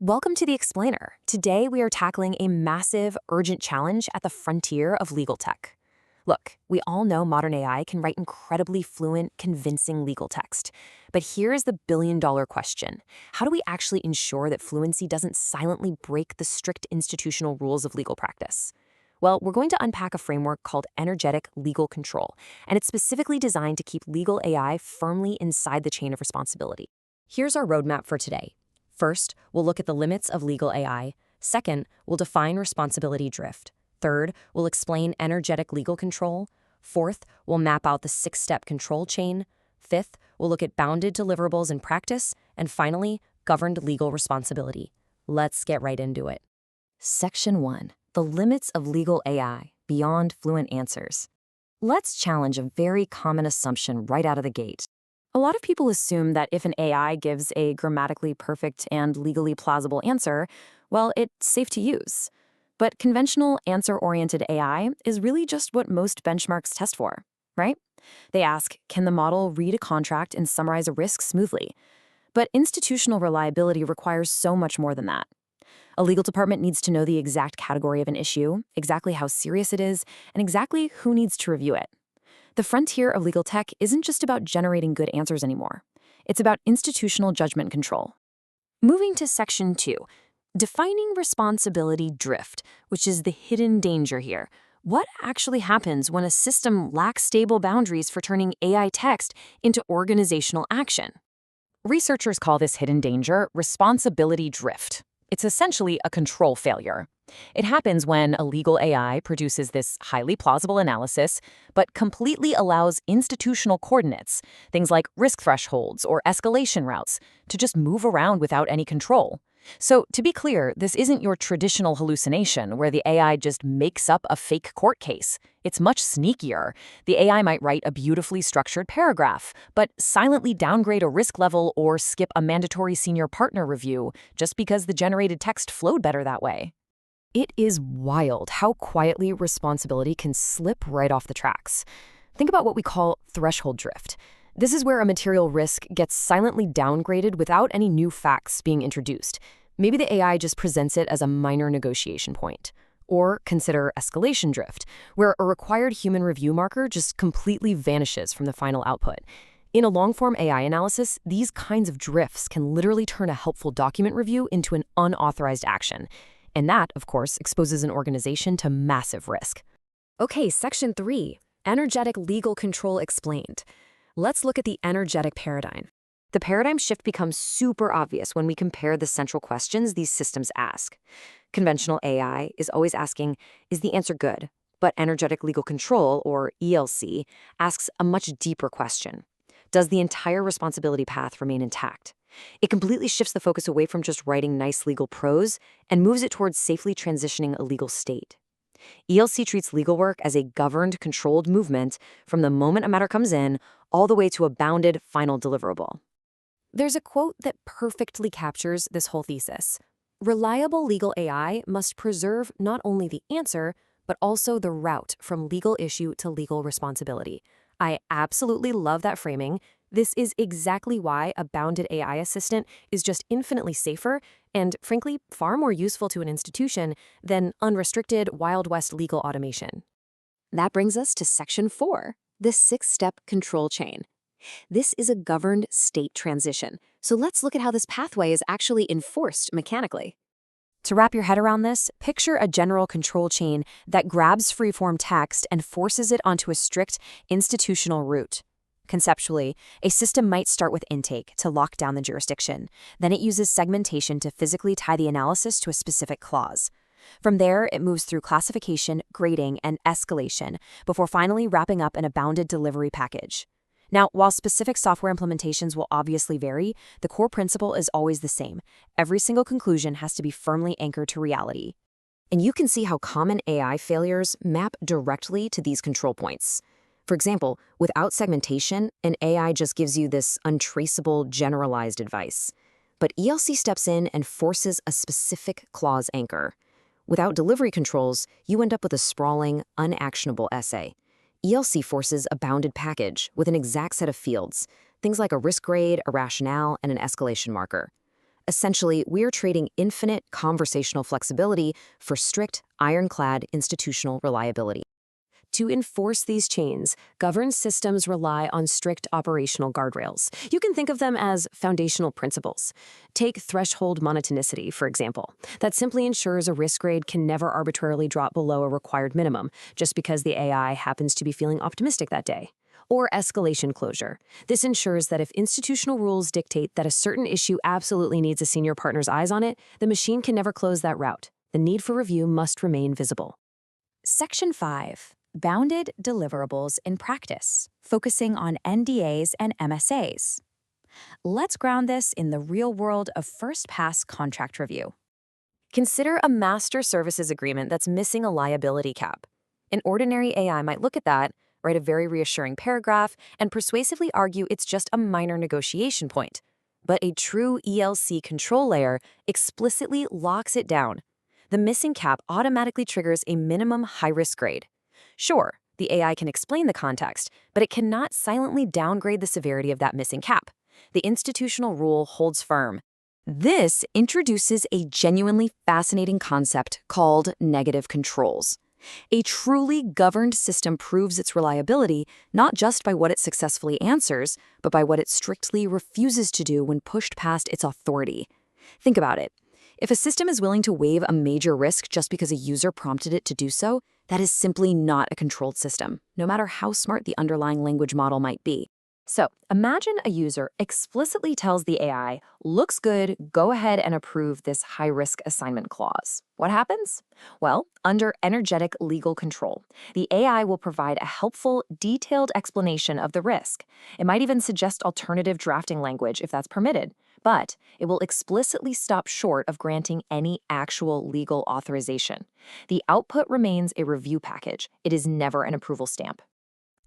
Welcome to The Explainer. Today we are tackling a massive, urgent challenge at the frontier of legal tech. Look, we all know modern AI can write incredibly fluent, convincing legal text. But here's the billion-dollar question. How do we actually ensure that fluency doesn't silently break the strict institutional rules of legal practice? Well, we're going to unpack a framework called energetic legal control, and it's specifically designed to keep legal AI firmly inside the chain of responsibility. Here's our roadmap for today. First, we'll look at the limits of legal AI. Second, we'll define responsibility drift. Third, we'll explain energetic legal control. Fourth, we'll map out the 6-step control chain. Fifth, we'll look at bounded deliverables in practice. And finally, governed legal responsibility. Let's get right into it. Section 1. The limits of legal AI, beyond fluent answers. Let's challenge a very common assumption right out of the gate. A lot of people assume that if an AI gives a grammatically perfect and legally plausible answer, well, it's safe to use. But conventional answer-oriented AI is really just what most benchmarks test for, right? They ask, can the model read a contract and summarize a risk smoothly? But institutional reliability requires so much more than that. A legal department needs to know the exact category of an issue, exactly how serious it is, and exactly who needs to review it. The frontier of legal tech isn't just about generating good answers anymore. It's about institutional judgment control. Moving to Section 2, defining responsibility drift, which is the hidden danger here. What actually happens when a system lacks stable boundaries for turning AI text into organizational action? Researchers call this hidden danger responsibility drift. It's essentially a control failure. It happens when a legal AI produces this highly plausible analysis, but completely allows institutional coordinates, things like risk thresholds or escalation routes, to just move around without any control. So, to be clear, this isn't your traditional hallucination where the AI just makes up a fake court case. It's much sneakier. The AI might write a beautifully structured paragraph, but silently downgrade a risk level or skip a mandatory senior partner review just because the generated text flowed better that way. It is wild how quietly responsibility can slip right off the tracks. Think about what we call threshold drift. This is where a material risk gets silently downgraded without any new facts being introduced. Maybe the AI just presents it as a minor negotiation point. Or consider escalation drift, where a required human review marker just completely vanishes from the final output. In a long-form AI analysis, these kinds of drifts can literally turn a helpful document review into an unauthorized action. And that, of course, exposes an organization to massive risk. Okay, Section 3, energetic legal control explained. Let's look at the energetic paradigm. The paradigm shift becomes super obvious when we compare the central questions these systems ask. Conventional AI is always asking, is the answer good? But energetic legal control, or ELC, asks a much deeper question. Does the entire responsibility path remain intact? It completely shifts the focus away from just writing nice legal prose and moves it towards safely transitioning a legal state. ELC treats legal work as a governed, controlled movement from the moment a matter comes in all the way to a bounded final deliverable. There's a quote that perfectly captures this whole thesis. Reliable legal AI must preserve not only the answer, but also the route from legal issue to legal responsibility. I absolutely love that framing. This is exactly why a bounded AI assistant is just infinitely safer and, frankly, far more useful to an institution than unrestricted Wild West legal automation. That brings us to Section 4, the 6-step control chain. This is a governed state transition, so let's look at how this pathway is actually enforced mechanically. To wrap your head around this, picture a general control chain that grabs free-form text and forces it onto a strict institutional route. Conceptually, a system might start with intake to lock down the jurisdiction. Then it uses segmentation to physically tie the analysis to a specific clause. From there, it moves through classification, grading, and escalation, before finally wrapping up in a bounded delivery package. Now, while specific software implementations will obviously vary, the core principle is always the same. Every single conclusion has to be firmly anchored to reality. And you can see how common AI failures map directly to these control points. For example, without segmentation, an AI just gives you this untraceable, generalized advice. But ELC steps in and forces a specific clause anchor. Without delivery controls, you end up with a sprawling, unactionable essay. ELC forces a bounded package with an exact set of fields, things like a risk grade, a rationale, and an escalation marker. Essentially, we're trading infinite conversational flexibility for strict, ironclad institutional reliability. To enforce these chains, governed systems rely on strict operational guardrails. You can think of them as foundational principles. Take threshold monotonicity, for example. That simply ensures a risk grade can never arbitrarily drop below a required minimum, just because the AI happens to be feeling optimistic that day. Or escalation closure. This ensures that if institutional rules dictate that a certain issue absolutely needs a senior partner's eyes on it, the machine can never close that route. The need for review must remain visible. Section 5. Bounded deliverables in practice, focusing on NDAs and MSAs. Let's ground this in the real world of first-pass contract review. Consider a master services agreement that's missing a liability cap. An ordinary AI might look at that, write a very reassuring paragraph, and persuasively argue it's just a minor negotiation point. But a true ELC control layer explicitly locks it down. The missing cap automatically triggers a minimum high-risk grade. Sure, the AI can explain the context, but it cannot silently downgrade the severity of that missing cap. The institutional rule holds firm. This introduces a genuinely fascinating concept called negative controls. A truly governed system proves its reliability not just by what it successfully answers, but by what it strictly refuses to do when pushed past its authority. Think about it. If a system is willing to waive a major risk just because a user prompted it to do so, that is simply not a controlled system, no matter how smart the underlying language model might be. So, imagine a user explicitly tells the AI, "Looks good, go ahead and approve this high-risk assignment clause." What happens? Well, under energetic legal control, the AI will provide a helpful, detailed explanation of the risk. It might even suggest alternative drafting language if that's permitted, but it will explicitly stop short of granting any actual legal authorization. The output remains a review package. It is never an approval stamp.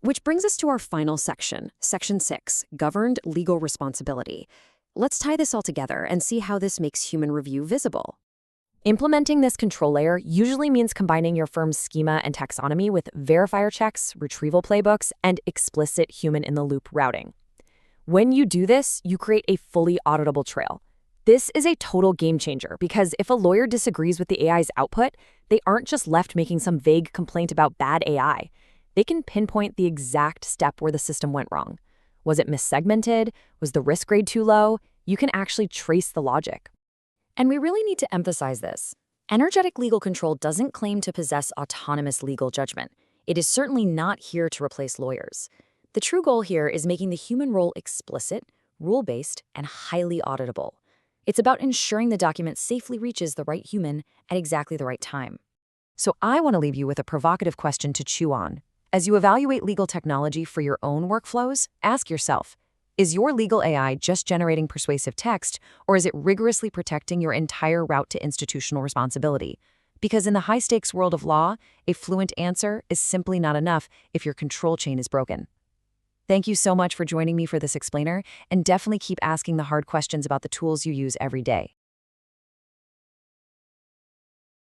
Which brings us to our final section, Section 6, Governed Legal Responsibility. Let's tie this all together and see how this makes human review visible. Implementing this control layer usually means combining your firm's schema and taxonomy with verifier checks, retrieval playbooks, and explicit human-in-the-loop routing. When you do this, you create a fully auditable trail. This is a total game changer because if a lawyer disagrees with the AI's output, they aren't just left making some vague complaint about bad AI. They can pinpoint the exact step where the system went wrong. Was it missegmented? Was the risk grade too low? You can actually trace the logic. And we really need to emphasize this. Energetic legal control doesn't claim to possess autonomous legal judgment. It is certainly not here to replace lawyers. The true goal here is making the human role explicit, rule-based, and highly auditable. It's about ensuring the document safely reaches the right human at exactly the right time. So I want to leave you with a provocative question to chew on. As you evaluate legal technology for your own workflows, ask yourself, is your legal AI just generating persuasive text, or is it rigorously protecting your entire route to institutional responsibility? Because in the high-stakes world of law, a fluent answer is simply not enough if your control chain is broken. Thank you so much for joining me for this explainer, and definitely keep asking the hard questions about the tools you use every day.